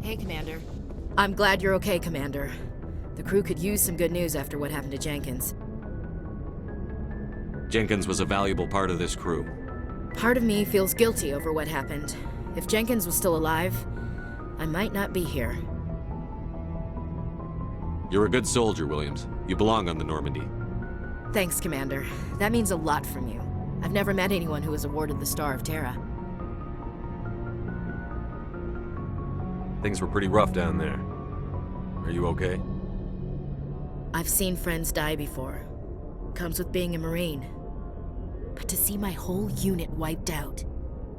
Hey, Commander. I'm glad you're okay, Commander. The crew could use some good news after what happened to Jenkins. Jenkins was a valuable part of this crew. Part of me feels guilty over what happened. If Jenkins was still alive, I might not be here. You're a good soldier, Williams. You belong on the Normandy. Thanks, Commander. That means a lot from you. I've never met anyone who was awarded the Star of Terra. Things were pretty rough down there. Are you okay? I've seen friends die before. Comes with being a Marine. But to see my whole unit wiped out,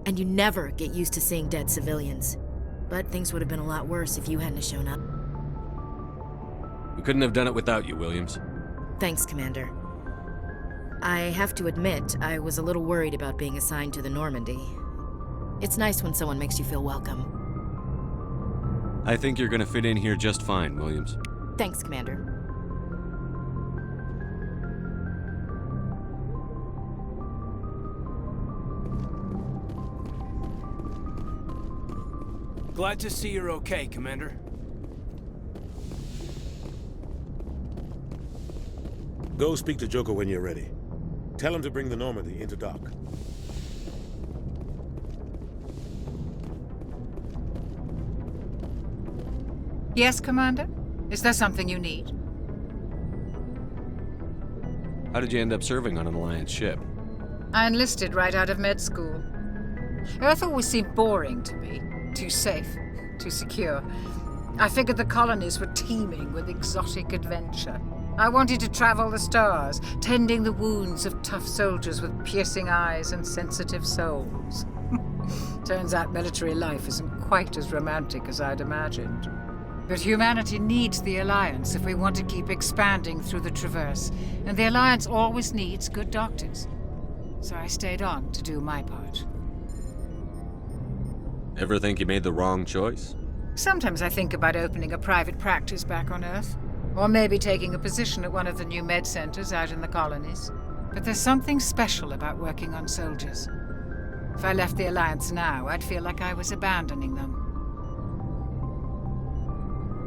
and you never get used to seeing dead civilians. But things would have been a lot worse if you hadn't shown up. We couldn't have done it without you, Williams. Thanks, Commander. I have to admit, I was a little worried about being assigned to the Normandy. It's nice when someone makes you feel welcome. I think you're gonna fit in here just fine, Williams. Thanks, Commander. Glad to see you're okay, Commander. Go speak to Joker when you're ready. Tell him to bring the Normandy into dock. Yes, Commander? Is there something you need? How did you end up serving on an Alliance ship? I enlisted right out of med school. Earth always seemed boring to me. Too safe, too secure. I figured the colonies were teeming with exotic adventure. I wanted to travel the stars, tending the wounds of tough soldiers with piercing eyes and sensitive souls. Turns out military life isn't quite as romantic as I'd imagined. But humanity needs the Alliance if we want to keep expanding through the Traverse, and the Alliance always needs good doctors. So I stayed on to do my part. Ever think you made the wrong choice? Sometimes I think about opening a private practice back on Earth. Or maybe taking a position at one of the new med centers out in the colonies. But there's something special about working on soldiers. If I left the Alliance now, I'd feel like I was abandoning them.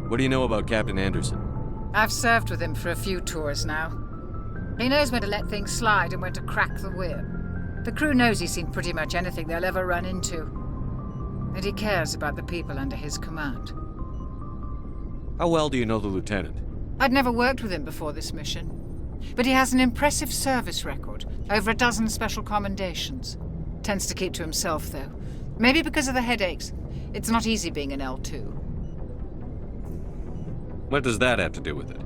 What do you know about Captain Anderson? I've served with him for a few tours now. He knows when to let things slide and when to crack the whip. The crew knows he's seen pretty much anything they'll ever run into. And he cares about the people under his command. How well do you know the lieutenant? I'd never worked with him before this mission. But he has an impressive service record, over a dozen special commendations. Tends to keep to himself, though. Maybe because of the headaches. It's not easy being an L2. What does that have to do with it?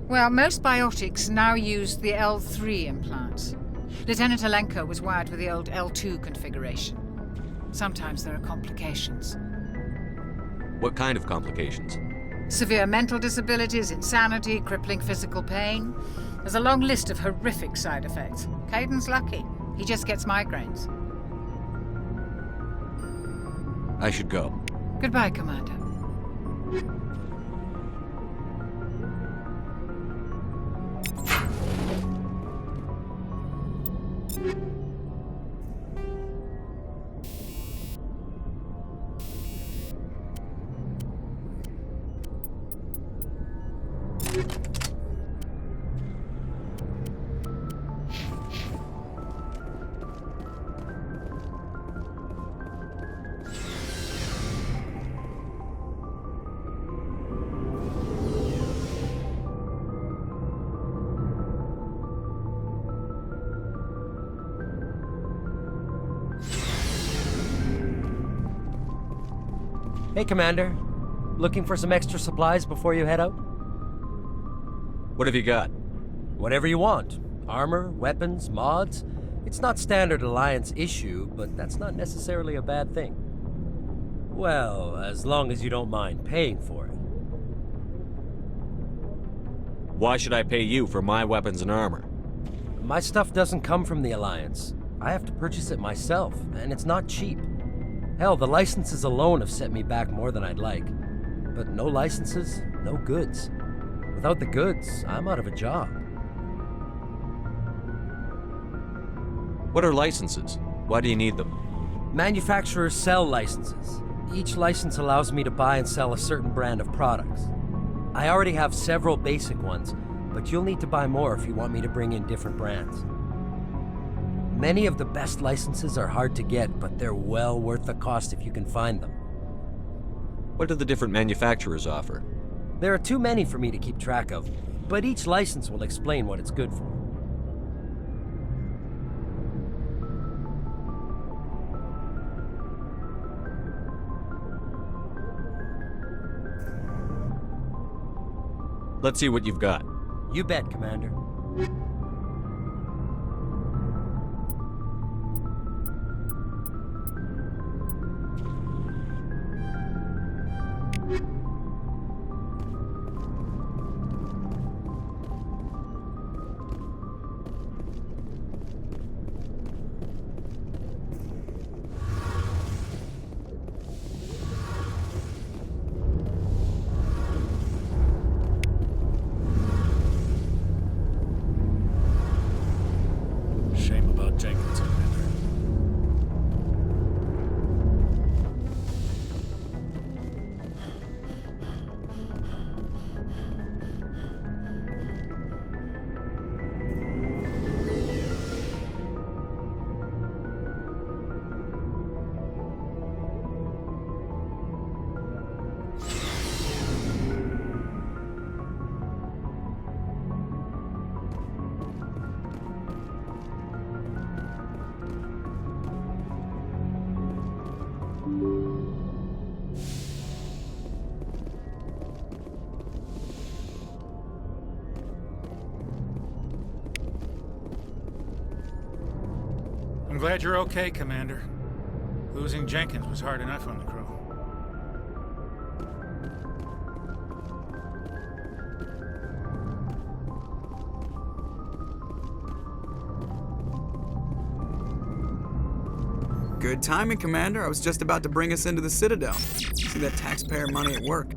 Well, most biotics now use the L3 implants. Lieutenant Alenko was wired with the old L2 configuration. Sometimes there are complications. What kind of complications? Severe mental disabilities, insanity, crippling physical pain. There's a long list of horrific side effects. Caden's lucky. He just gets migraines. I should go. Goodbye, Commander. Hey, Commander. Looking for some extra supplies before you head out? What have you got? Whatever you want. Armor, weapons, mods. It's not standard Alliance issue, but that's not necessarily a bad thing. Well, as long as you don't mind paying for it. Why should I pay you for my weapons and armor? My stuff doesn't come from the Alliance. I have to purchase it myself, and it's not cheap. Hell, the licenses alone have set me back more than I'd like. But no licenses, no goods. Without the goods, I'm out of a job. What are licenses? Why do you need them? Manufacturers sell licenses. Each license allows me to buy and sell a certain brand of products. I already have several basic ones, but you'll need to buy more if you want me to bring in different brands. Many of the best licenses are hard to get, but they're well worth the cost if you can find them. What do the different manufacturers offer? There are too many for me to keep track of, but each license will explain what it's good for. Let's see what you've got. You bet, Commander. Shame about Jenkins, Commander. I'm glad you're okay, Commander. Losing Jenkins was hard enough on the crew. Good timing, Commander. I was just about to bring us into the Citadel. See that taxpayer money at work.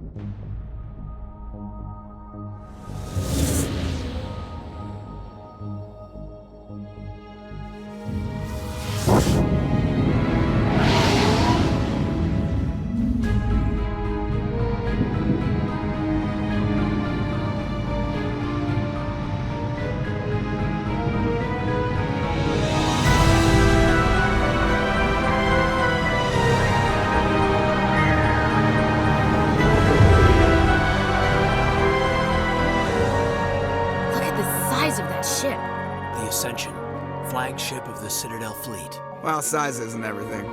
Flagship of the Citadel fleet. Well, size isn't everything.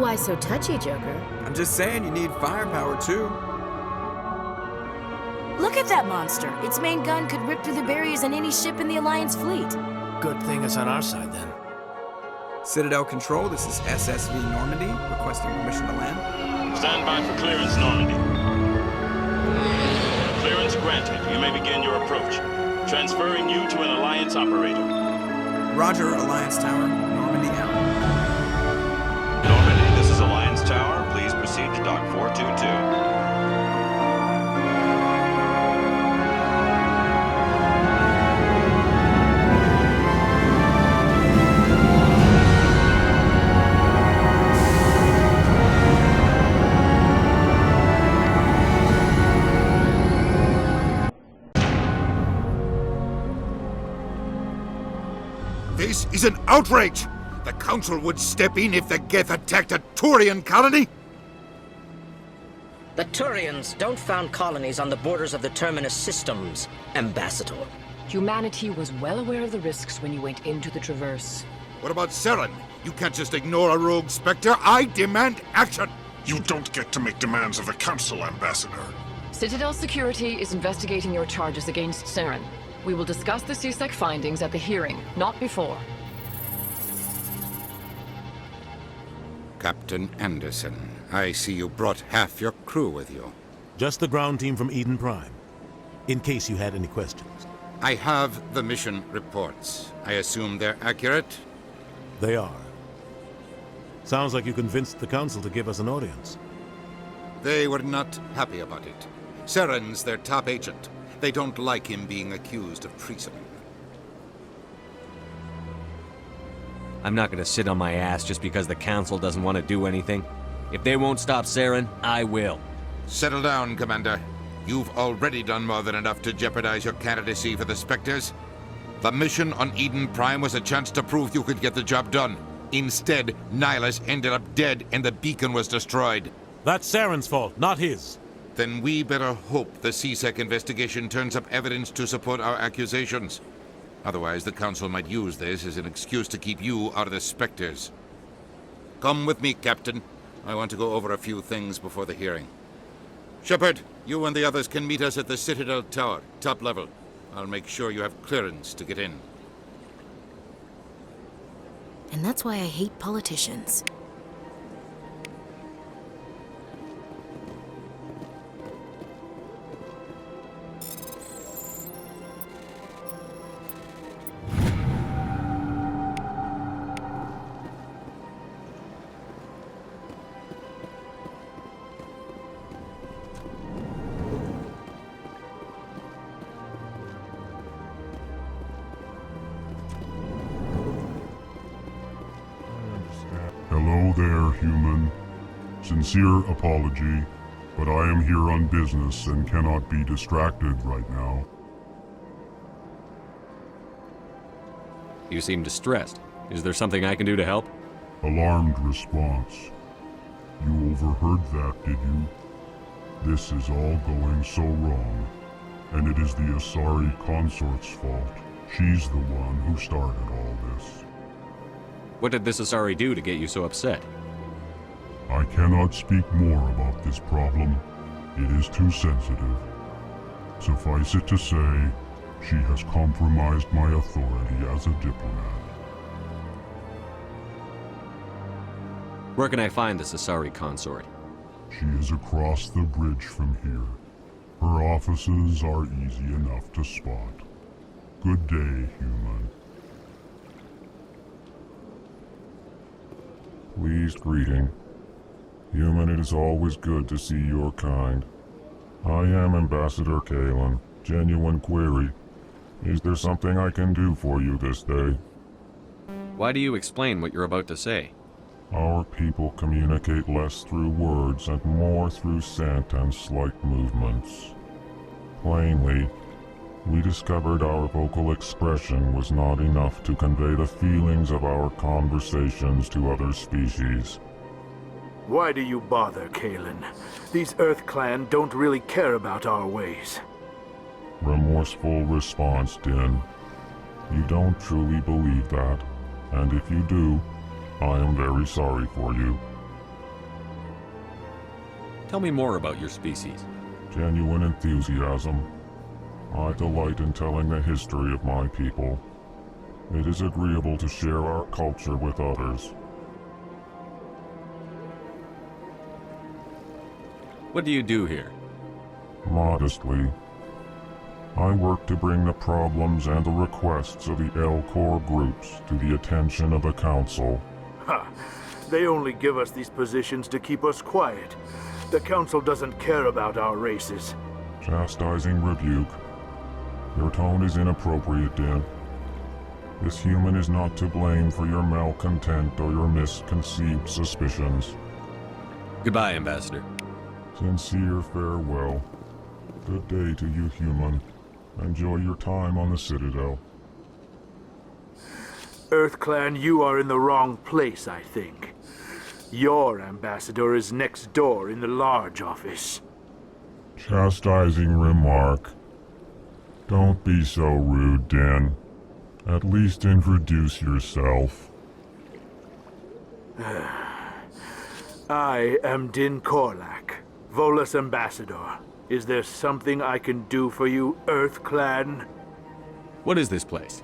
Why so touchy, Joker? I'm just saying you need firepower, too. Look at that monster. Its main gun could rip through the barriers in any ship in the Alliance fleet. Good thing it's on our side, then. Citadel Control, this is SSV Normandy, requesting permission to land. Stand by for clearance, Normandy. Clearance granted. You may begin your approach. Transferring you to an Alliance operator. Roger, Alliance Tower. Normandy out. Normandy, this is Alliance Tower. Please proceed to Dock 422. This is an outrage! The Council would step in if the Geth attacked a Turian colony? The Turians don't found colonies on the borders of the Terminus systems, Ambassador. Humanity was well aware of the risks when you went into the Traverse. What about Saren? You can't just ignore a rogue Spectre. I demand action! You don't get to make demands of the Council, Ambassador. Citadel Security is investigating your charges against Saren. We will discuss the CSEC findings at the hearing, not before. Captain Anderson, I see you brought half your crew with you. Just the ground team from Eden Prime, in case you had any questions. I have the mission reports. I assume they're accurate? They are. Sounds like you convinced the Council to give us an audience. They were not happy about it. Saren's their top agent. They don't like him being accused of treason. I'm not gonna sit on my ass just because the Council doesn't want to do anything. If they won't stop Saren, I will. Settle down, Commander. You've already done more than enough to jeopardize your candidacy for the Spectres. The mission on Eden Prime was a chance to prove you could get the job done. Instead, Nihilus ended up dead and the beacon was destroyed. That's Saren's fault, not his. Then we better hope the CSEC investigation turns up evidence to support our accusations. Otherwise, the Council might use this as an excuse to keep you out of the Spectres. Come with me, Captain. I want to go over a few things before the hearing. Shepard, you and the others can meet us at the Citadel Tower, top level. I'll make sure you have clearance to get in. And that's why I hate politicians. Hello there, human. Sincere apology, but I am here on business and cannot be distracted right now. You seem distressed. Is there something I can do to help? Alarmed response. You overheard that, did you? This is all going so wrong, and it is the Asari consort's fault. She's the one who started all this. What did this Asari do to get you so upset? I cannot speak more about this problem. It is too sensitive. Suffice it to say, she has compromised my authority as a diplomat. Where can I find this Asari consort? She is across the bridge from here. Her offices are easy enough to spot. Good day, human. Pleased greeting. Human, it is always good to see your kind. I am Ambassador Kalen. Genuine query. Is there something I can do for you this day? Why do you explain what you're about to say? Our people communicate less through words and more through scent and slight movements. Plainly, we discovered our vocal expression was not enough to convey the feelings of our conversations to other species. Why do you bother, Kalen? These Earth Clan don't really care about our ways. Remorseful response, Din. You don't truly believe that, and if you do, I am very sorry for you. Tell me more about your species. Genuine enthusiasm. I delight in telling the history of my people. It is agreeable to share our culture with others. What do you do here? Modestly, I work to bring the problems and the requests of the L-Corps groups to the attention of the Council. Ha! They only give us these positions to keep us quiet. The Council doesn't care about our races. Chastising rebuke. Your tone is inappropriate, Din. This human is not to blame for your malcontent or your misconceived suspicions. Goodbye, Ambassador. Sincere farewell. Good day to you, human. Enjoy your time on the Citadel. Earth Clan, you are in the wrong place, I think. Your ambassador is next door in the large office. Chastising remark. Don't be so rude, Din. At least introduce yourself. I am Din Korlak, Volus Ambassador. Is there something I can do for you, Earth Clan? What is this place?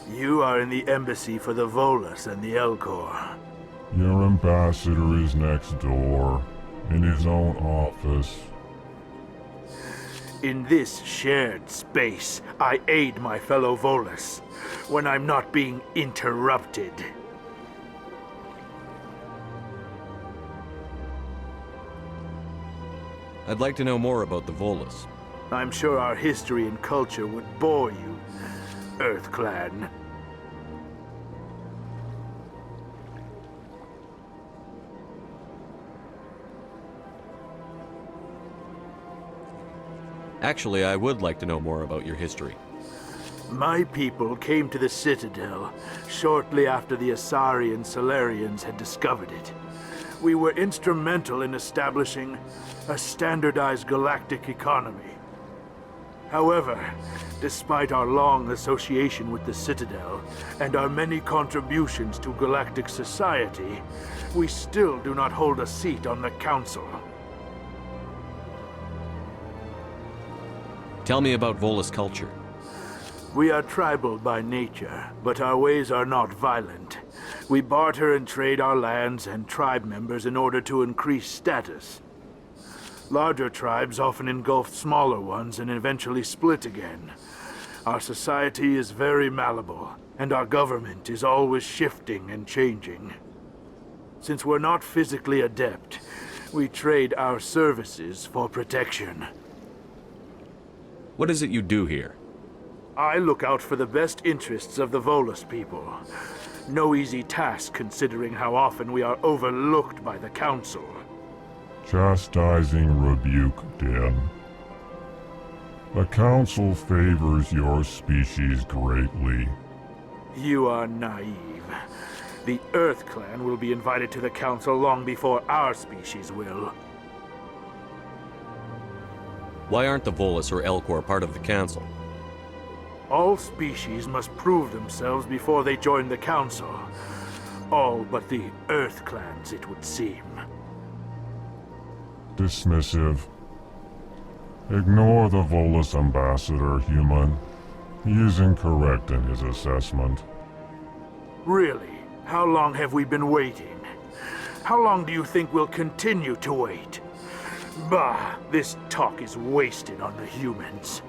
You are in the embassy for the Volus and the L-Corps. Your ambassador is next door, in his own office. In this shared space, I aid my fellow Volus when I'm not being interrupted. I'd like to know more about the Volus. I'm sure our history and culture would bore you, Earth Clan. Actually, I would like to know more about your history. My people came to the Citadel shortly after the Asari and Solarians had discovered it. We were instrumental in establishing a standardized galactic economy. However, despite our long association with the Citadel and our many contributions to galactic society, we still do not hold a seat on the Council. Tell me about Volus culture. We are tribal by nature, but our ways are not violent. We barter and trade our lands and tribe members in order to increase status. Larger tribes often engulf smaller ones and eventually split again. Our society is very malleable, and our government is always shifting and changing. Since we're not physically adept, we trade our services for protection. What is it you do here? I look out for the best interests of the Volus people. No easy task considering how often we are overlooked by the Council. Chastising rebuke, Din. The Council favors your species greatly. You are naive. The Earth Clan will be invited to the Council long before our species will. Why aren't the Volus or Elcor part of the Council? All species must prove themselves before they join the Council. All but the Earth Clans, it would seem. Dismissive. Ignore the Volus ambassador, human. He is incorrect in his assessment. Really? How long have we been waiting? How long do you think we'll continue to wait? Bah, this talk is wasted on the humans.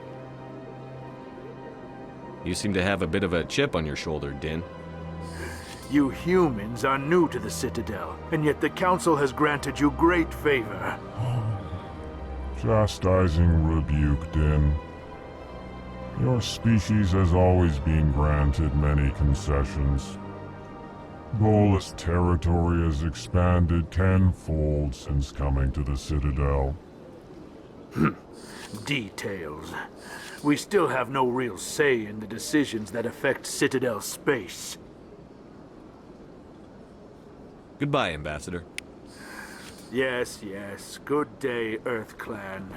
You seem to have a bit of a chip on your shoulder, Din. You humans are new to the Citadel, and yet the Council has granted you great favor. Chastising rebuke, Din. Your species has always been granted many concessions. Volus territory has expanded tenfold since coming to the Citadel. Details. We still have no real say in the decisions that affect Citadel space. Goodbye, Ambassador. Yes, yes. Good day, Earth Clan.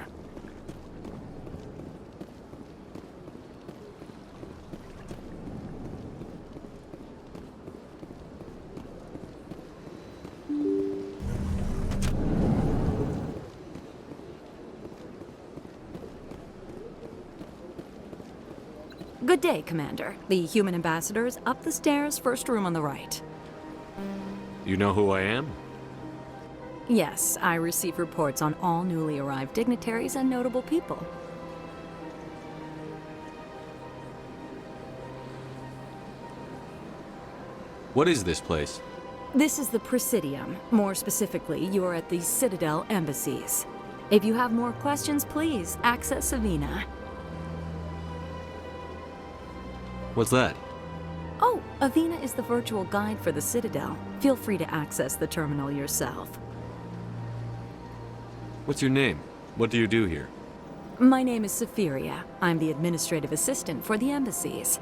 Good day, Commander. The human ambassador is up the stairs, first room on the right. You know who I am? Yes, I receive reports on all newly arrived dignitaries and notable people. What is this place? This is the Presidium. More specifically, you are at the Citadel embassies. If you have more questions, please access Savina. What's that? Oh, Avina is the virtual guide for the Citadel. Feel free to access the terminal yourself. What's your name? What do you do here? My name is Sephiria. I'm the administrative assistant for the embassies.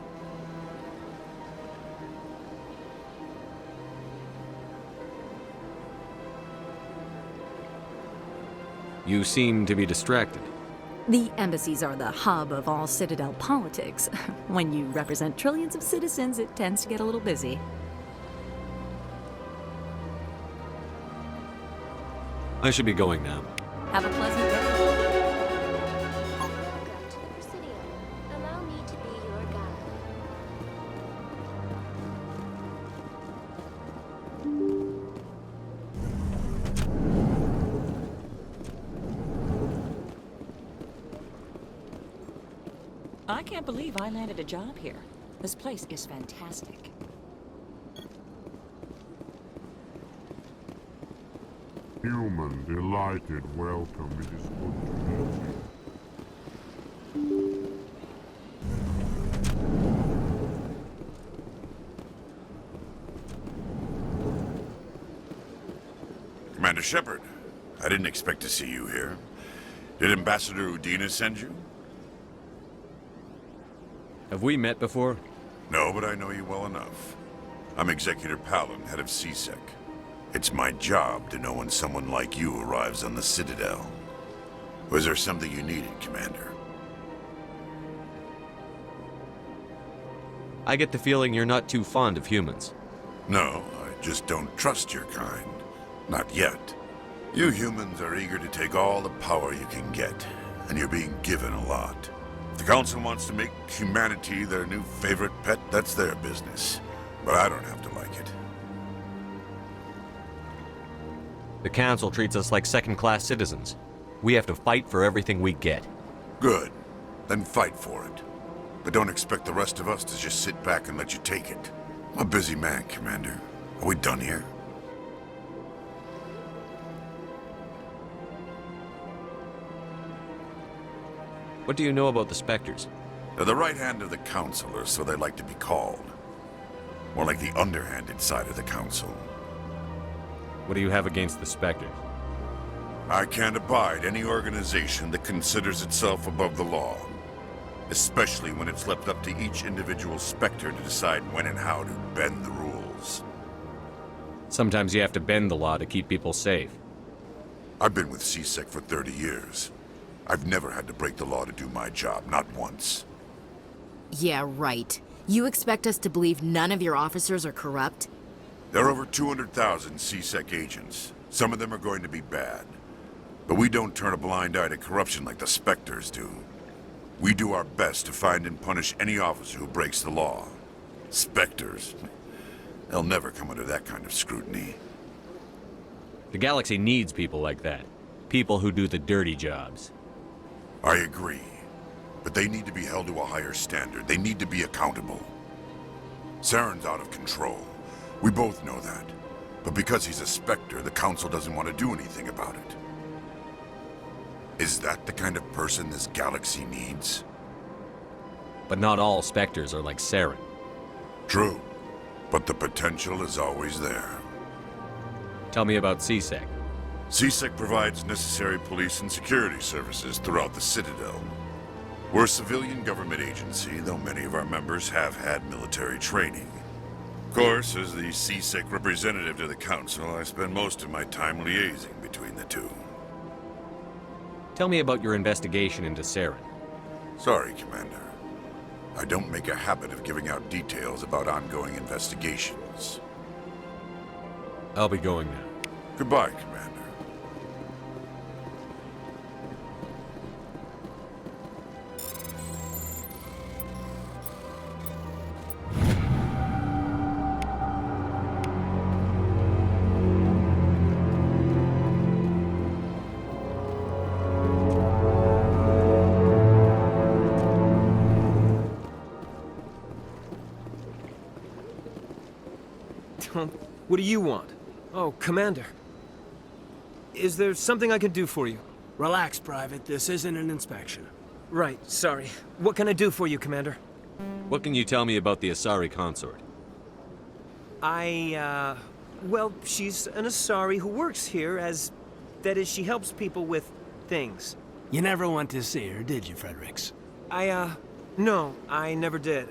You seem to be distracted. The embassies are the hub of all Citadel politics. When you represent trillions of citizens, it tends to get a little busy. I should be going now. Have a pleasant day. Allow me to be your guide. I can't believe I landed a job here. This place is fantastic. Human, delighted, welcome. It is good to meet you. Commander Shepard, I didn't expect to see you here. Did Ambassador Udina send you? Have we met before? No, but I know you well enough. I'm Executor Palin, head of CSEC. It's my job to know when someone like you arrives on the Citadel. Was there something you needed, Commander? I get the feeling you're not too fond of humans. No, I just don't trust your kind. Not yet. You humans are eager to take all the power you can get, and you're being given a lot. If the Council wants to make humanity their new favorite pet, that's their business. But I don't have to like it. The Council treats us like second-class citizens. We have to fight for everything we get. Good. Then fight for it. But don't expect the rest of us to just sit back and let you take it. I'm a busy man, Commander. Are we done here? What do you know about the Spectres? They're the right hand of the Council, or so they like to be called. More like the underhanded side of the Council. What do you have against the Spectres? I can't abide any organization that considers itself above the law. Especially when it's left up to each individual Spectre to decide when and how to bend the rules. Sometimes you have to bend the law to keep people safe. I've been with CSEC for 30 years. I've never had to break the law to do my job, not once. Yeah, right. You expect us to believe none of your officers are corrupt? There are over 200,000 CSEC agents. Some of them are going to be bad. But we don't turn a blind eye to corruption like the Spectres do. We do our best to find and punish any officer who breaks the law. Spectres. They'll never come under that kind of scrutiny. The galaxy needs people like that. People who do the dirty jobs. I agree. But they need to be held to a higher standard. They need to be accountable. Saren's out of control. We both know that. But because he's a Spectre, the Council doesn't want to do anything about it. Is that the kind of person this galaxy needs? But not all Spectres are like Saren. True. But the potential is always there. Tell me about CSEC. CSEC provides necessary police and security services throughout the Citadel. We're a civilian government agency, though many of our members have had military training. Of course, as the CSEC representative to the Council, I spend most of my time liaising between the two. Tell me about your investigation into Saren. Sorry, Commander. I don't make a habit of giving out details about ongoing investigations. I'll be going now. Goodbye, Commander. What do you want? Oh, Commander. Is there something I can do for you? Relax, Private. This isn't an inspection. Right, sorry. What can I do for you, Commander? What can you tell me about the Asari consort? Well, she's an Asari who works here as... That is, she helps people with things. You never went to see her, did you, Fredericks? No, I never did.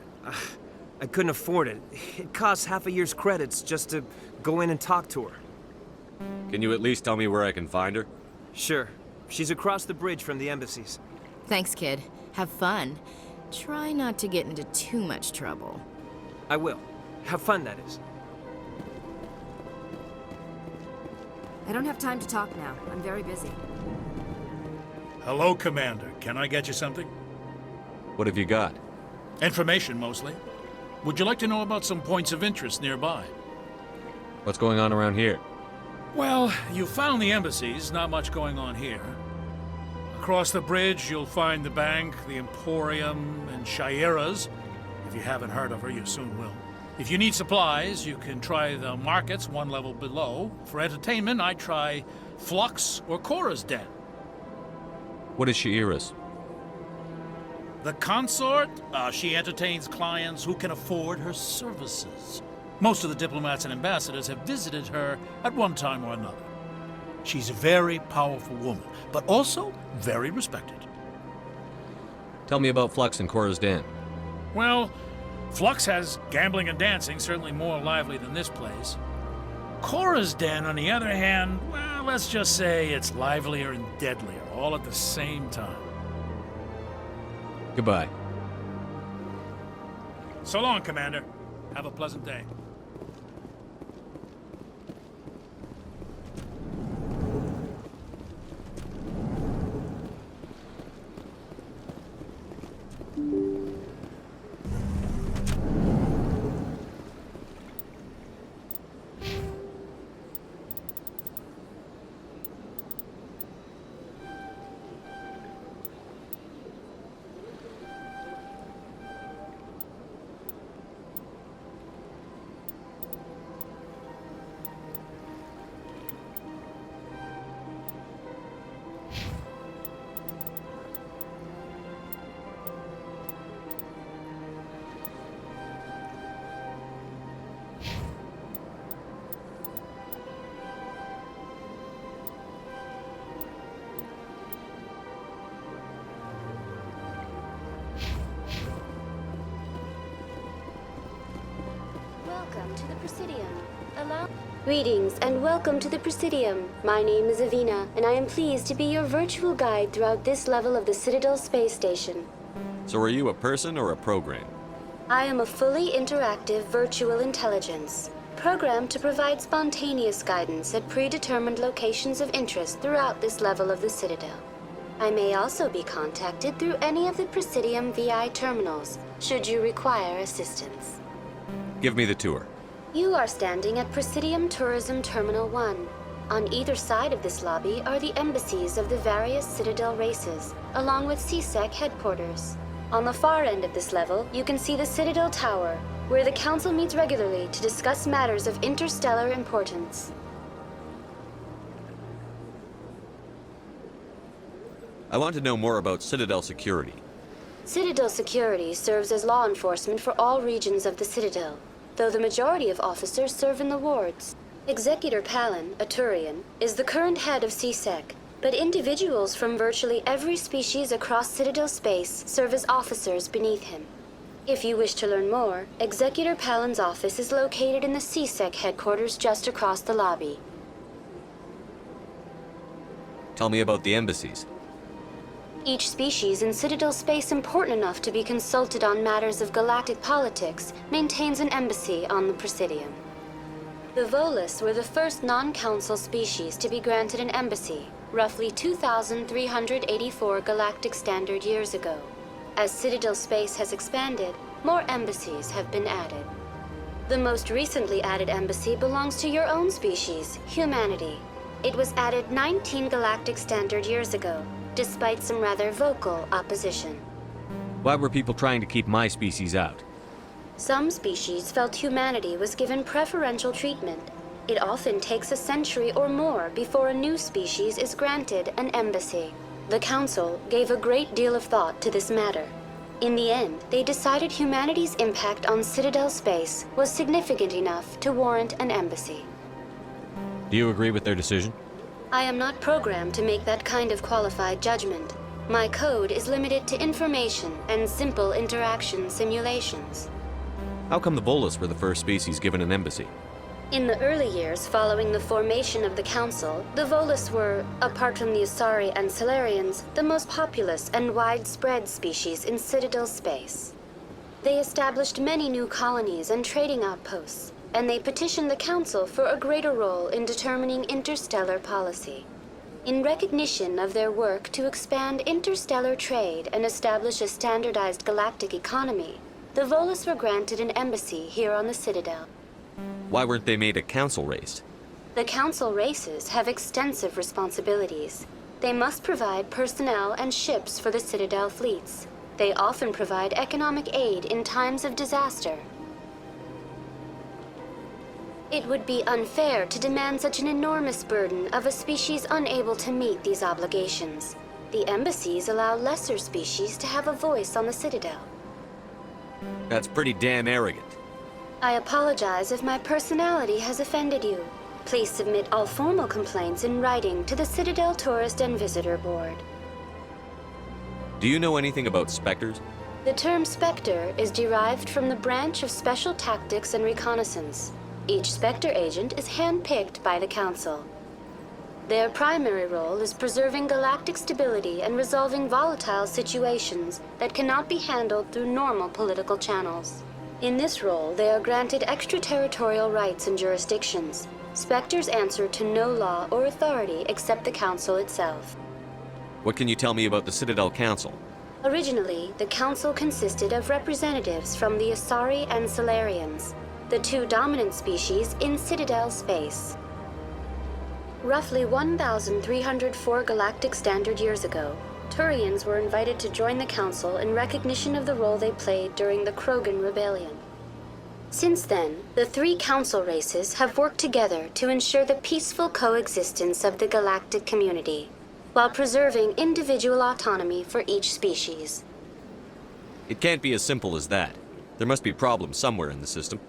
I couldn't afford it. It costs half a year's credits just to go in and talk to her. Can you at least tell me where I can find her? Sure. She's across the bridge from the embassies. Thanks, kid. Have fun. Try not to get into too much trouble. I will. Have fun, that is. I don't have time to talk now. I'm very busy. Hello, Commander. Can I get you something? What have you got? Information, mostly. Would you like to know about some points of interest nearby? What's going on around here? Well, you found the embassies, not much going on here. Across the bridge, you'll find the bank, the Emporium, and Shaira's. If you haven't heard of her, you soon will. If you need supplies, you can try the markets one level below. For entertainment, I'd try Flux or Cora's Den. What is Shaira's? The consort, she entertains clients who can afford her services. Most of the diplomats and ambassadors have visited her at one time or another. She's a very powerful woman, but also very respected. Tell me about Flux and Cora's Den. Well, Flux has gambling and dancing, certainly more lively than this place. Cora's Den, on the other hand, well, let's just say it's livelier and deadlier, all at the same time. Goodbye. So long, Commander. Have a pleasant day. Welcome to the Presidium. Greetings and welcome to the Presidium. My name is Avina, and I am pleased to be your virtual guide throughout this level of the Citadel space station. So are you a person or a program? I am a fully interactive virtual intelligence, programmed to provide spontaneous guidance at predetermined locations of interest throughout this level of the Citadel. I may also be contacted through any of the Presidium VI terminals, should you require assistance. Give me the tour. You are standing at Presidium Tourism Terminal 1. On either side of this lobby are the embassies of the various Citadel races, along with CSEC headquarters. On the far end of this level, you can see the Citadel Tower, where the Council meets regularly to discuss matters of interstellar importance. I want to know more about Citadel security. Citadel security serves as law enforcement for all regions of the Citadel, though the majority of officers serve in the wards. Executor Palin, a Turian, is the current head of CSEC, but individuals from virtually every species across Citadel space serve as officers beneath him. If you wish to learn more, Executor Palin's office is located in the CSEC headquarters just across the lobby. Tell me about the embassies. Each species in Citadel space important enough to be consulted on matters of galactic politics maintains an embassy on the Presidium. The Volus were the first non-council species to be granted an embassy, roughly 2,384 galactic standard years ago. As Citadel space has expanded, more embassies have been added. The most recently added embassy belongs to your own species, humanity. It was added 19 galactic standard years ago, despite some rather vocal opposition. Why were people trying to keep my species out? Some species felt humanity was given preferential treatment. It often takes a century or more before a new species is granted an embassy. The Council gave a great deal of thought to this matter. In the end, they decided humanity's impact on Citadel space was significant enough to warrant an embassy. Do you agree with their decision? I am not programmed to make that kind of qualified judgment. My code is limited to information and simple interaction simulations. How come the Volus were the first species given an embassy? In the early years following the formation of the Council, the Volus were, apart from the Asari and Solarians, the most populous and widespread species in Citadel space. They established many new colonies and trading outposts, and they petitioned the Council for a greater role in determining interstellar policy. In recognition of their work to expand interstellar trade and establish a standardized galactic economy, the Volus were granted an embassy here on the Citadel. Why weren't they made a council race? The Council races have extensive responsibilities. They must provide personnel and ships for the Citadel fleets. They often provide economic aid in times of disaster. It would be unfair to demand such an enormous burden of a species unable to meet these obligations. The embassies allow lesser species to have a voice on the Citadel. That's pretty damn arrogant. I apologize if my personality has offended you. Please submit all formal complaints in writing to the Citadel Tourist and Visitor Board. Do you know anything about specters? The term Spectre is derived from the branch of Special Tactics and Reconnaissance. Each Spectre agent is handpicked by the Council. Their primary role is preserving galactic stability and resolving volatile situations that cannot be handled through normal political channels. In this role, they are granted extraterritorial rights and jurisdictions. Spectres answer to no law or authority except the Council itself. What can you tell me about the Citadel Council? Originally, the Council consisted of representatives from the Asari and Solarians, the two dominant species in Citadel space. Roughly 1,304 galactic standard years ago, Turians were invited to join the Council in recognition of the role they played during the Krogan Rebellion. Since then, the three Council races have worked together to ensure the peaceful coexistence of the galactic community, while preserving individual autonomy for each species. It can't be as simple as that. There must be problems somewhere in the system.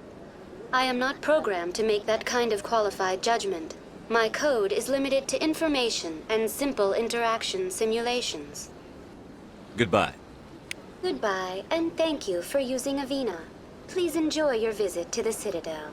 I am not programmed to make that kind of qualified judgment. My code is limited to information and simple interaction simulations. Goodbye. Goodbye, and thank you for using Avina. Please enjoy your visit to the Citadel.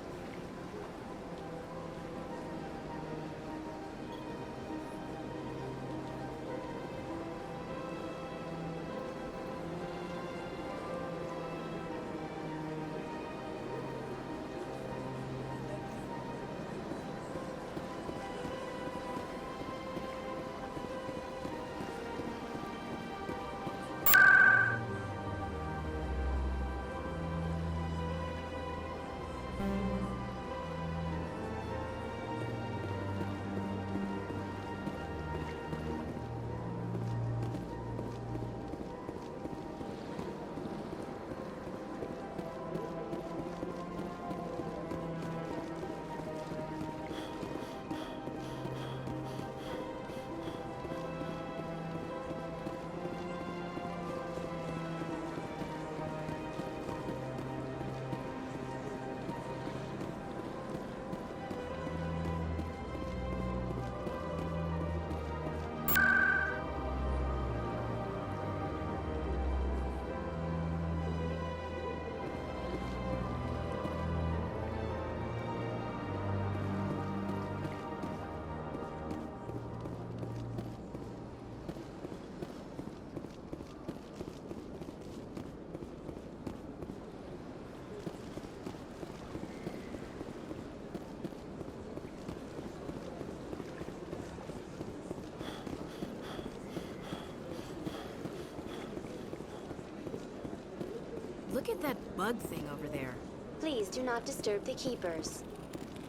Look at that bug thing over there. Please do not disturb the keepers.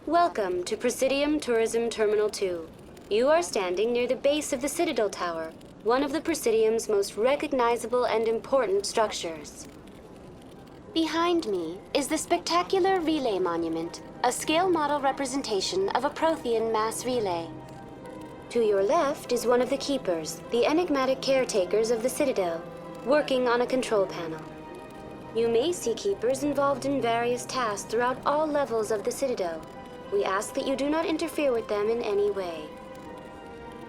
Welcome to Presidium Tourism Terminal 2. You are standing near the base of the Citadel Tower, one of the Presidium's most recognizable and important structures. Behind me is the spectacular Relay Monument, a scale model representation of a Prothean mass relay. To your left is one of the keepers, the enigmatic caretakers of the Citadel, working on a control panel. You may see keepers involved in various tasks throughout all levels of the Citadel. We ask that you do not interfere with them in any way.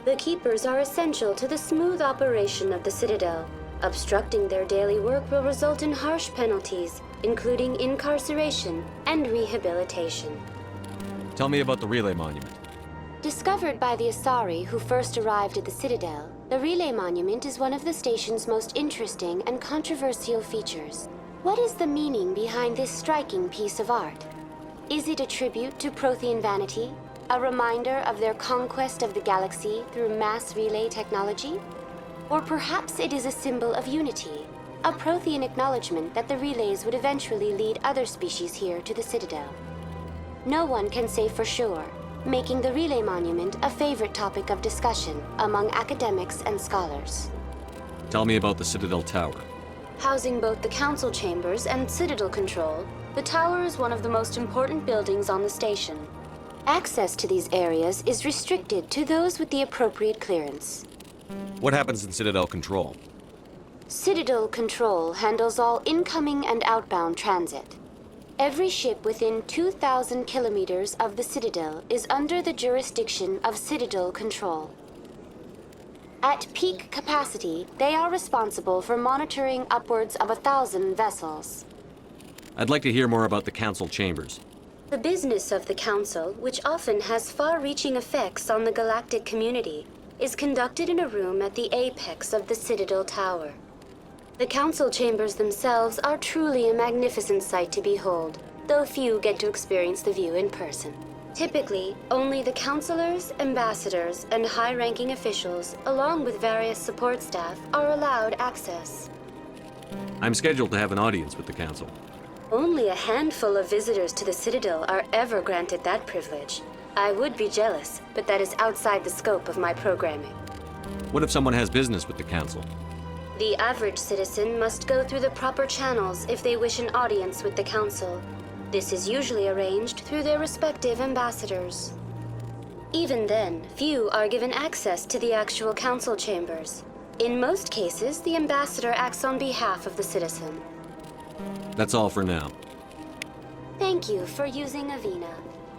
The keepers are essential to the smooth operation of the Citadel. Obstructing their daily work will result in harsh penalties, including incarceration and rehabilitation. Tell me about the Relay Monument. Discovered by the Asari who first arrived at the Citadel, the Relay Monument is one of the station's most interesting and controversial features. What is the meaning behind this striking piece of art? Is it a tribute to Prothean vanity? A reminder of their conquest of the galaxy through mass relay technology? Or perhaps it is a symbol of unity, a Prothean acknowledgement that the relays would eventually lead other species here to the Citadel. No one can say for sure, making the Relay Monument a favorite topic of discussion among academics and scholars. Tell me about the Citadel Tower. Housing both the Council chambers and Citadel control, the tower is one of the most important buildings on the station. Access to these areas is restricted to those with the appropriate clearance. What happens in Citadel Control? Citadel Control handles all incoming and outbound transit. Every ship within 2,000 kilometers of the Citadel is under the jurisdiction of Citadel Control. At peak capacity, they are responsible for monitoring upwards of 1,000 vessels. I'd like to hear more about the Council chambers. The business of the Council, which often has far-reaching effects on the galactic community, is conducted in a room at the apex of the Citadel Tower. The Council chambers themselves are truly a magnificent sight to behold, though few get to experience the view in person. Typically, only the councilors, ambassadors, and high-ranking officials, along with various support staff, are allowed access. I'm scheduled to have an audience with the Council. Only a handful of visitors to the Citadel are ever granted that privilege. I would be jealous, but that is outside the scope of my programming. What if someone has business with the Council? The average citizen must go through the proper channels if they wish an audience with the Council. This is usually arranged through their respective ambassadors. Even then, few are given access to the actual Council chambers. In most cases, the ambassador acts on behalf of the citizen. That's all for now. Thank you for using Avina.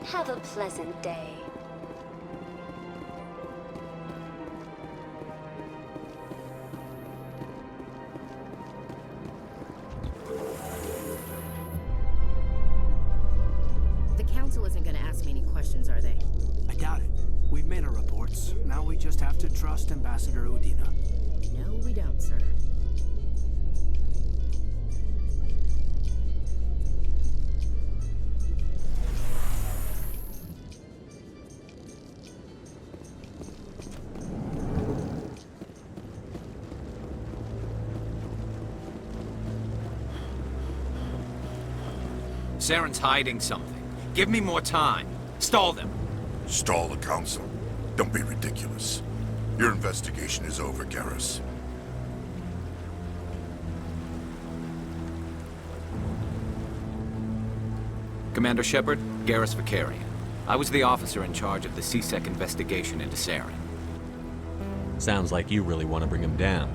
Have a pleasant day. The Council isn't going to ask me any questions, are they? I doubt it. We've made our reports. Now we just have to trust Ambassador Udina. No, we don't, sir. Saren's hiding something. Give me more time. Stall them. Stall the Council? Don't be ridiculous. Your investigation is over, Garrus. Commander Shepard, Garrus Vicarian. I was the officer in charge of the CSEC investigation into Saren. Sounds like you really want to bring him down.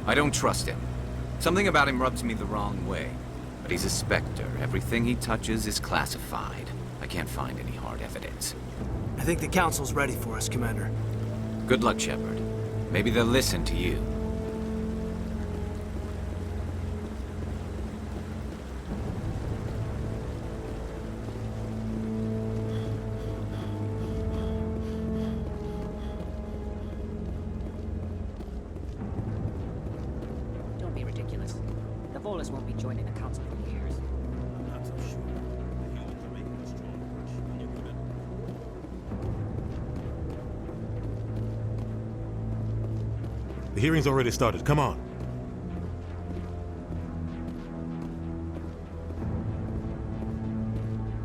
I don't trust him. Something about him rubs me the wrong way. But he's a Spectre. Everything he touches is classified. I can't find any hard evidence. I think the Council's ready for us, Commander. Good luck, Shepard. Maybe they'll listen to you. Don't be ridiculous. The Volus won't be joining the Council for years. I'm not so sure. The humans are making a strong push. Can you commit? The hearing's already started. Come on.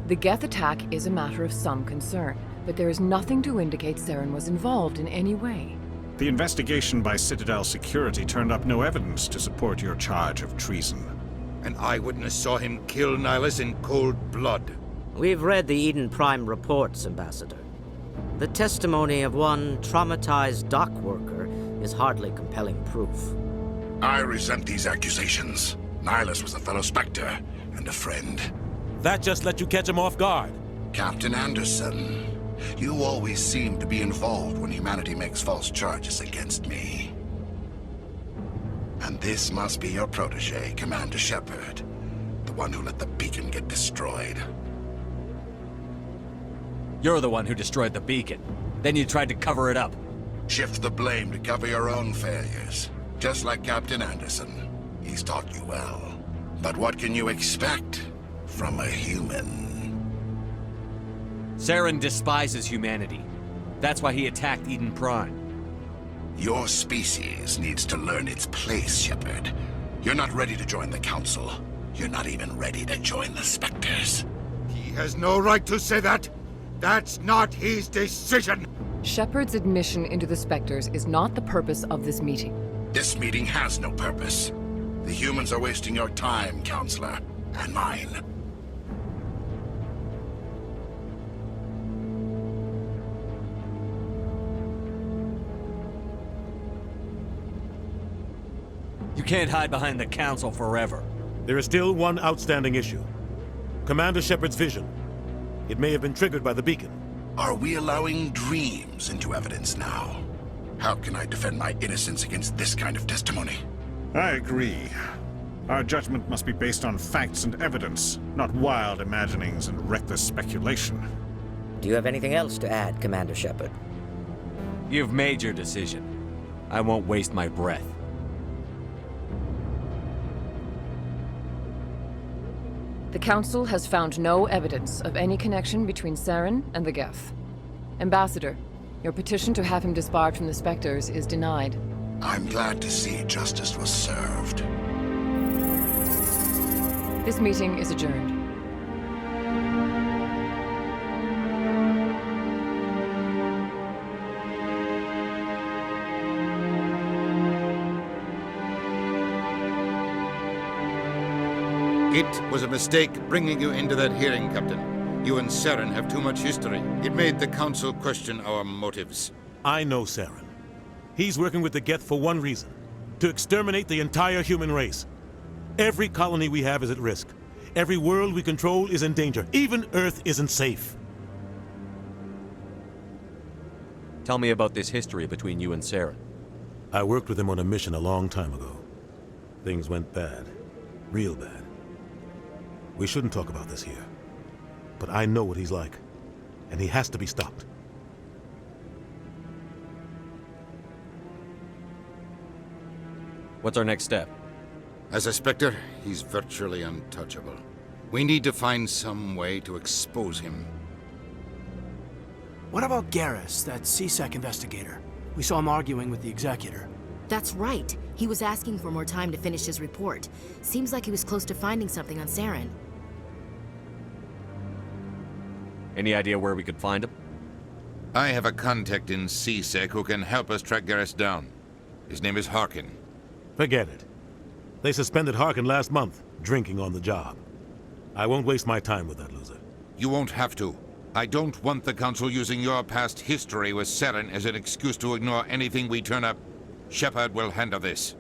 The Geth attack is a matter of some concern, but there is nothing to indicate Saren was involved in any way. The investigation by Citadel Security turned up no evidence to support your charge of treason. An eyewitness saw him kill Nihilus in cold blood. We've read the Eden Prime reports, Ambassador. The testimony of one traumatized dock worker is hardly compelling proof. I resent these accusations. Nihilus was a fellow Spectre and a friend. That just let you catch him off guard. Captain Anderson, you always seem to be involved when humanity makes false charges against me. And this must be your protege, Commander Shepard, the one who let the beacon get destroyed. You're the one who destroyed the beacon. Then you tried to cover it up. Shift the blame to cover your own failures. Just like Captain Anderson. He's taught you well. But what can you expect from a human? Saren despises humanity. That's why he attacked Eden Prime. Your species needs to learn its place, Shepard. You're not ready to join the Council. You're not even ready to join the Spectres. He has no right to say that. That's not his decision. Shepard's admission into the Spectres is not the purpose of this meeting. This meeting has no purpose. The humans are wasting your time, Counselor, and mine. You can't hide behind the Council forever. There is still one outstanding issue. Commander Shepard's vision. It may have been triggered by the beacon. Are we allowing dreams into evidence now? How can I defend my innocence against this kind of testimony? I agree. Our judgment must be based on facts and evidence, not wild imaginings and reckless speculation. Do you have anything else to add, Commander Shepard? You've made your decision. I won't waste my breath. The Council has found no evidence of any connection between Saren and the Geth. Ambassador, your petition to have him disbarred from the Spectres is denied. I'm glad to see justice was served. This meeting is adjourned. It was a mistake bringing you into that hearing, Captain. You and Saren have too much history. It made the Council question our motives. I know Saren. He's working with the Geth for one reason: to exterminate the entire human race. Every colony we have is at risk. Every world we control is in danger. Even Earth isn't safe. Tell me about this history between you and Saren. I worked with him on a mission a long time ago. Things went bad. Real bad. We shouldn't talk about this here. But I know what he's like. And he has to be stopped. What's our next step? As a Spectre, he's virtually untouchable. We need to find some way to expose him. What about Garrus, that CSEC investigator? We saw him arguing with the Executor. That's right. He was asking for more time to finish his report. Seems like he was close to finding something on Saren. Any idea where we could find him? I have a contact in CSEC who can help us track Garrus down. His name is Harkin. Forget it. They suspended Harkin last month, drinking on the job. I won't waste my time with that loser. You won't have to. I don't want the Council using your past history with Saren as an excuse to ignore anything we turn up. Shepard will handle this.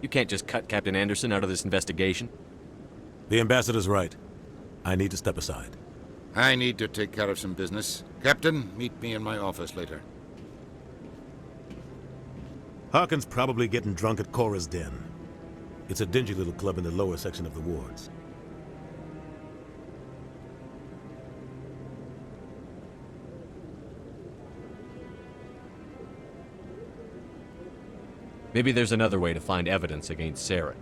You can't just cut Captain Anderson out of this investigation. The Ambassador's right. I need to step aside. I need to take care of some business. Captain, meet me in my office later. Harkin's probably getting drunk at Cora's Den. It's a dingy little club in the lower section of the wards. Maybe there's another way to find evidence against Saren.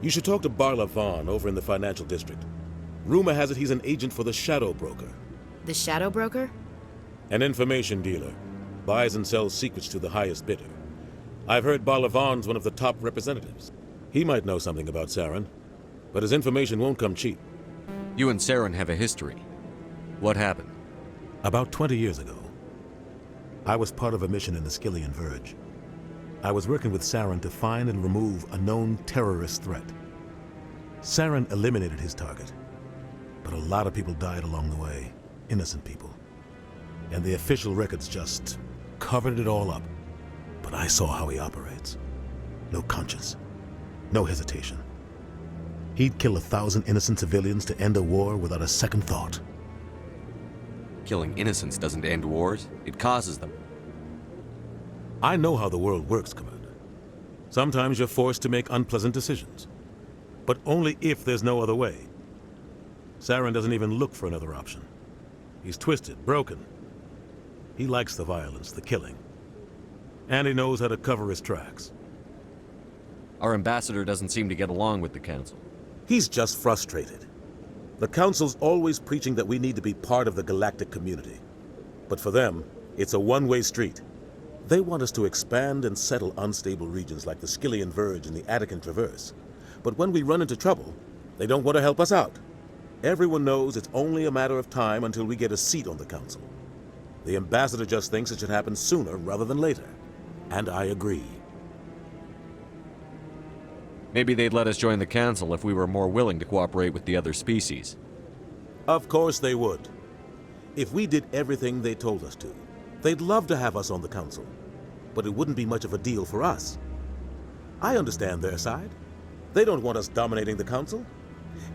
You should talk to Barla Vaughn over in the financial district. Rumor has it he's an agent for the Shadow Broker. The Shadow Broker? An information dealer. Buys and sells secrets to the highest bidder. I've heard Barla Vaughn's one of the top representatives. He might know something about Saren, but his information won't come cheap. You and Saren have a history. What happened? About 20 years ago, I was part of a mission in the Skillian Verge. I was working with Saren to find and remove a known terrorist threat. Saren eliminated his target, but a lot of people died along the way, innocent people. And the official records just covered it all up. But I saw how he operates. No conscience, no hesitation. He'd kill 1,000 innocent civilians to end a war without a second thought. Killing innocents doesn't end wars, it causes them. I know how the world works, Commander. Sometimes you're forced to make unpleasant decisions. But only if there's no other way. Saren doesn't even look for another option. He's twisted, broken. He likes the violence, the killing. And he knows how to cover his tracks. Our ambassador doesn't seem to get along with the Council. He's just frustrated. The Council's always preaching that we need to be part of the galactic community. But for them, it's a one-way street. They want us to expand and settle unstable regions like the Skillian Verge and the Attican Traverse. But when we run into trouble, they don't want to help us out. Everyone knows it's only a matter of time until we get a seat on the Council. The ambassador just thinks it should happen sooner rather than later. And I agree. Maybe they'd let us join the Council if we were more willing to cooperate with the other species. Of course they would. If we did everything they told us to, they'd love to have us on the Council. But it wouldn't be much of a deal for us. I understand their side. They don't want us dominating the Council.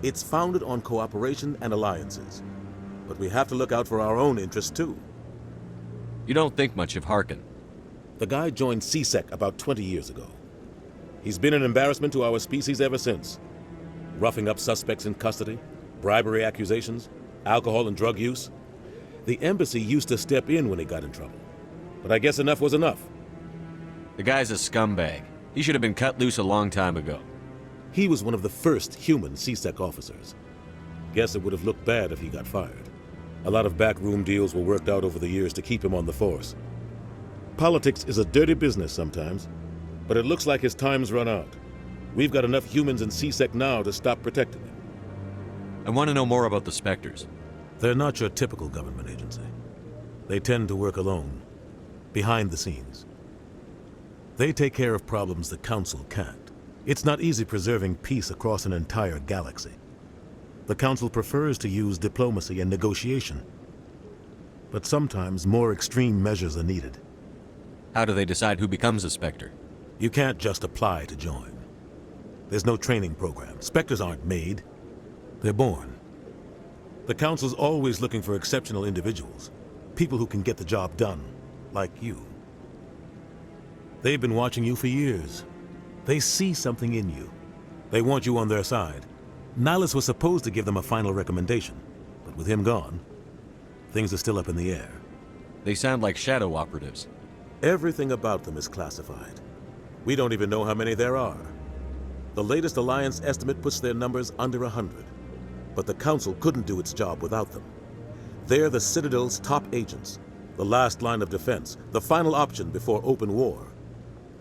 It's founded on cooperation and alliances. But we have to look out for our own interests, too. You don't think much of Harkin. The guy joined CSEC about 20 years ago. He's been an embarrassment to our species ever since. Roughing up suspects in custody, bribery accusations, alcohol and drug use. The embassy used to step in when he got in trouble. But I guess enough was enough. The guy's a scumbag. He should have been cut loose a long time ago. He was one of the first human CSEC officers. Guess it would have looked bad if he got fired. A lot of backroom deals were worked out over the years to keep him on the force. Politics is a dirty business sometimes, but it looks like his time's run out. We've got enough humans in CSEC now to stop protecting him. I want to know more about the Spectres. They're not your typical government agency. They tend to work alone, behind the scenes. They take care of problems the Council can't. It's not easy preserving peace across an entire galaxy. The Council prefers to use diplomacy and negotiation. But sometimes more extreme measures are needed. How do they decide who becomes a Spectre? You can't just apply to join. There's no training program. Spectres aren't made. They're born. The Council's always looking for exceptional individuals. People who can get the job done, like you. They've been watching you for years. They see something in you. They want you on their side. Nihilus was supposed to give them a final recommendation, but with him gone, things are still up in the air. They sound like shadow operatives. Everything about them is classified. We don't even know how many there are. The latest Alliance estimate puts their numbers under 100, but the Council couldn't do its job without them. They're the Citadel's top agents, the last line of defense, the final option before open war.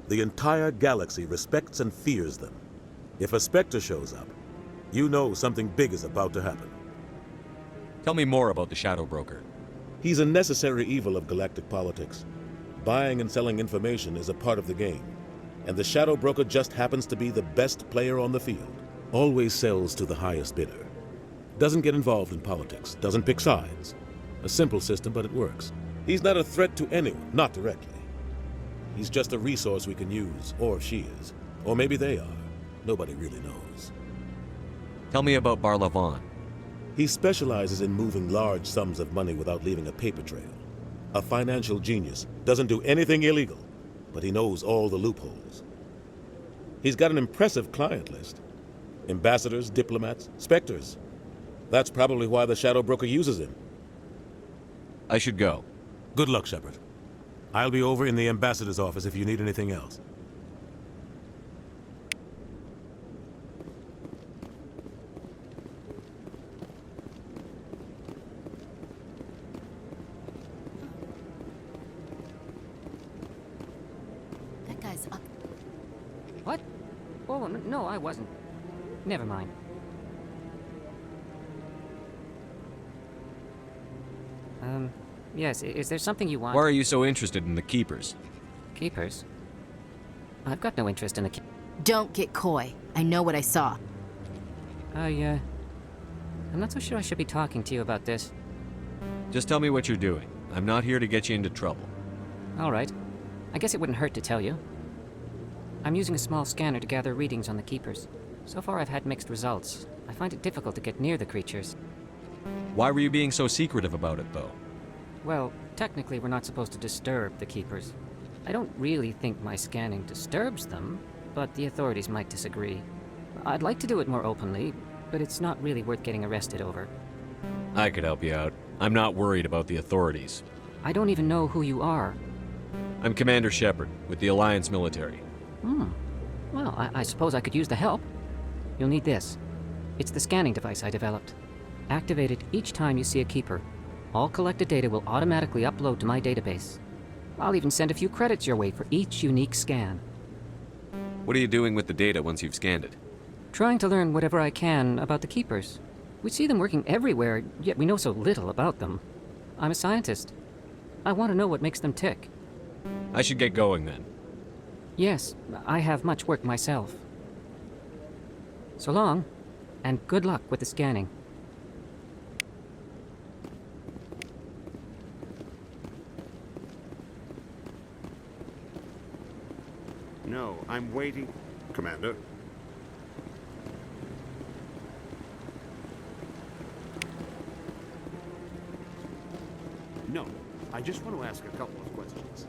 The entire galaxy respects and fears them. If a Spectre shows up, you know something big is about to happen. Tell me more about the Shadow Broker. He's a necessary evil of galactic politics. Buying and selling information is a part of the game, and the Shadow Broker just happens to be the best player on the field. Always sells to the highest bidder. Doesn't get involved in politics, doesn't pick sides. A simple system, but it works. He's not a threat to anyone, not directly. He's just a resource we can use, or she is. Or maybe they are. Nobody really knows. Tell me about Barlavon. He specializes in moving large sums of money without leaving a paper trail. A financial genius, doesn't do anything illegal, but he knows all the loopholes. He's got an impressive client list. Ambassadors, diplomats, Spectres. That's probably why the Shadow Broker uses him. I should go. Good luck, Shepard. I'll be over in the ambassador's office if you need anything else. That guy's up. What? Oh, no, I wasn't. Never mind. Yes, is there something you want? Why are you so interested in the Keepers? Keepers? I've got no interest in the Don't get coy. I know what I saw. I'm not so sure I should be talking to you about this. Just tell me what you're doing. I'm not here to get you into trouble. All right. I guess it wouldn't hurt to tell you. I'm using a small scanner to gather readings on the Keepers. So far I've had mixed results. I find it difficult to get near the creatures. Why were you being so secretive about it, though? Well, technically we're not supposed to disturb the Keepers. I don't really think my scanning disturbs them, but the authorities might disagree. I'd like to do it more openly, but it's not really worth getting arrested over. I could help you out. I'm not worried about the authorities. I don't even know who you are. I'm Commander Shepard, with the Alliance military. Well, I suppose I could use the help. You'll need this. It's the scanning device I developed. Activate it each time you see a Keeper. All collected data will automatically upload to my database. I'll even send a few credits your way for each unique scan. What are you doing with the data once you've scanned it? Trying to learn whatever I can about the Keepers. We see them working everywhere, yet we know so little about them. I'm a scientist. I want to know what makes them tick. I should get going then. Yes, I have much work myself. So long, and good luck with the scanning. No, I'm waiting. Commander. No, I just want to ask a couple of questions.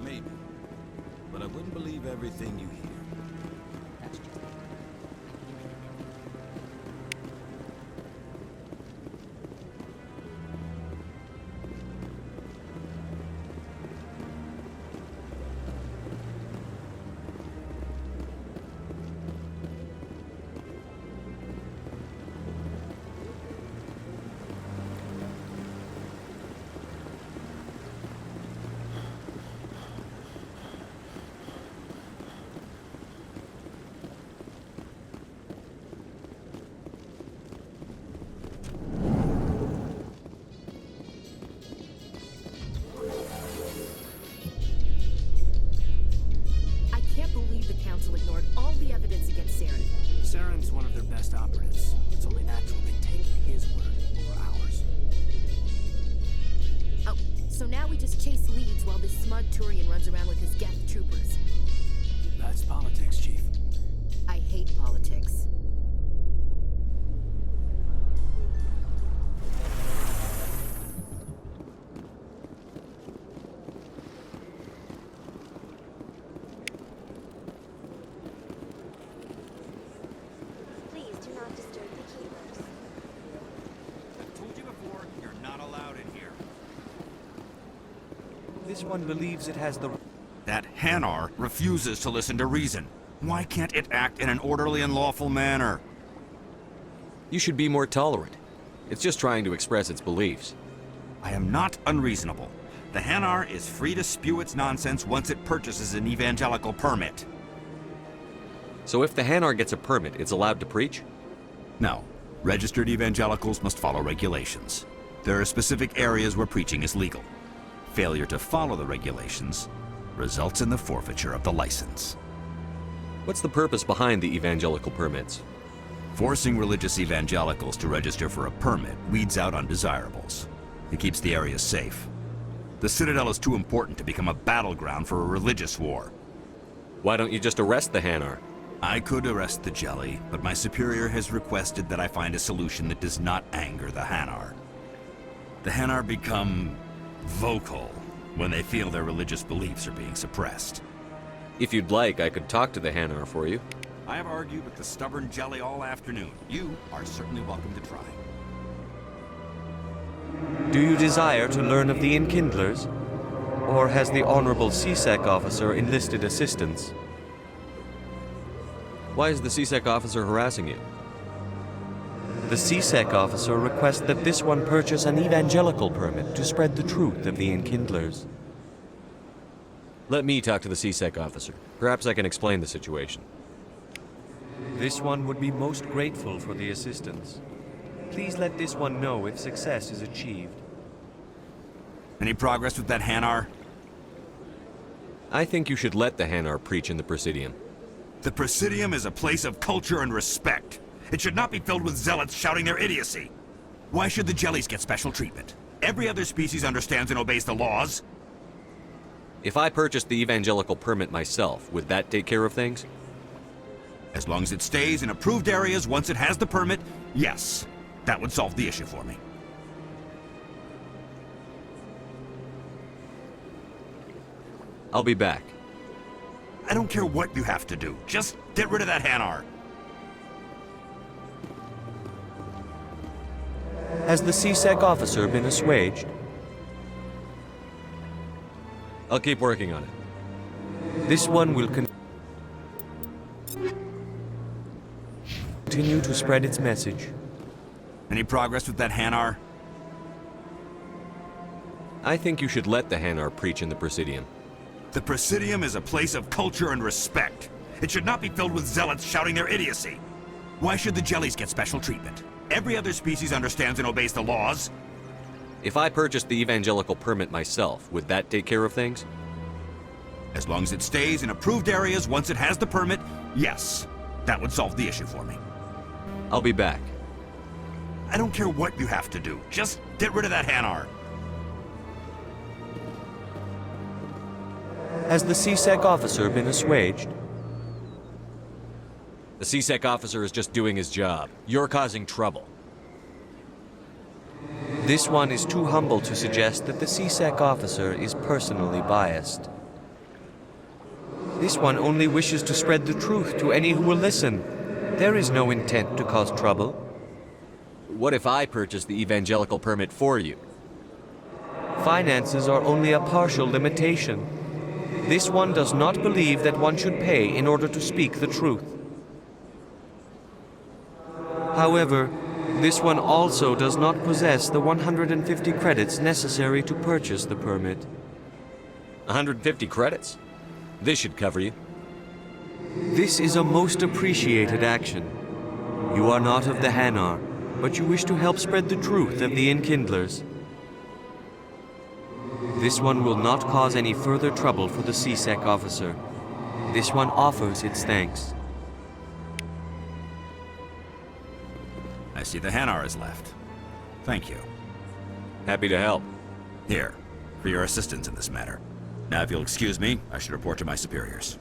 Maybe. But I wouldn't believe everything you hear. I can't believe the Council ignored all the evidence against Saren. Saren's one of their best operatives. It's only natural they take his word over ours. Oh, so now we just chase leads while this smug Turian runs around with his Geth troopers. That's politics, Chief. I hate politics. Please do not disturb the keepers. I've told you before, you're not allowed in here. This one believes it has the... That Hanar refuses to listen to reason. Why can't it act in an orderly and lawful manner? You should be more tolerant. It's just trying to express its beliefs. I am not unreasonable. The Hanar is free to spew its nonsense once it purchases an evangelical permit. So if the Hanar gets a permit, it's allowed to preach? No. Registered evangelicals must follow regulations. There are specific areas where preaching is legal. Failure to follow the regulations results in the forfeiture of the license. What's the purpose behind the evangelical permits? Forcing religious evangelicals to register for a permit weeds out undesirables. It keeps the area safe. The Citadel is too important to become a battleground for a religious war. Why don't you just arrest the Hanar? I could arrest the Jelly, but my superior has requested that I find a solution that does not anger the Hanar. The Hanar become vocal when they feel their religious beliefs are being suppressed. If you'd like, I could talk to the Hanar for you. I have argued with the stubborn Jelly all afternoon. You are certainly welcome to try. Do you desire to learn of the Enkindlers? Or has the Honorable CSEC officer enlisted assistance? Why is the CSEC officer harassing you? The CSEC officer requests that this one purchase an evangelical permit to spread the truth of the Enkindlers. Let me talk to the CSEC officer. Perhaps I can explain the situation. This one would be most grateful for the assistance. Please let this one know if success is achieved. Any progress with that Hanar? I think you should let the Hanar preach in the Presidium. The Presidium is a place of culture and respect. It should not be filled with zealots shouting their idiocy. Why should the Jellies get special treatment? Every other species understands and obeys the laws. If I purchased the evangelical permit myself, would that take care of things? As long as it stays in approved areas once it has the permit, yes. That would solve the issue for me. I'll be back. I don't care what you have to do. Just get rid of that Hanar. Has the CSEC officer been assuaged? I'll keep working on it. This one will continue to spread its message. Any progress with that Hanar? I think you should let the Hanar preach in the Presidium. The Presidium is a place of culture and respect. It should not be filled with zealots shouting their idiocy. Why should the jellies get special treatment? Every other species understands and obeys the laws. If I purchased the evangelical permit myself, would that take care of things? As long as it stays in approved areas once it has the permit, yes. That would solve the issue for me. I'll be back. I don't care what you have to do. Just get rid of that Hanar. Has the CSEC officer been assuaged? The CSEC officer is just doing his job. You're causing trouble. This one is too humble to suggest that the CSEC officer is personally biased. This one only wishes to spread the truth to any who will listen. There is no intent to cause trouble. What if I purchase the evangelical permit for you? Finances are only a partial limitation. This one does not believe that one should pay in order to speak the truth. However, this one also does not possess the 150 credits necessary to purchase the permit. 150 credits? This should cover you. This is a most appreciated action. You are not of the Hanar, but you wish to help spread the truth of the Enkindlers. This one will not cause any further trouble for the CSEC officer. This one offers its thanks. I see the Hanar is left. Thank you. Happy to help. Here, for your assistance in this matter. Now, if you'll excuse me, I should report to my superiors.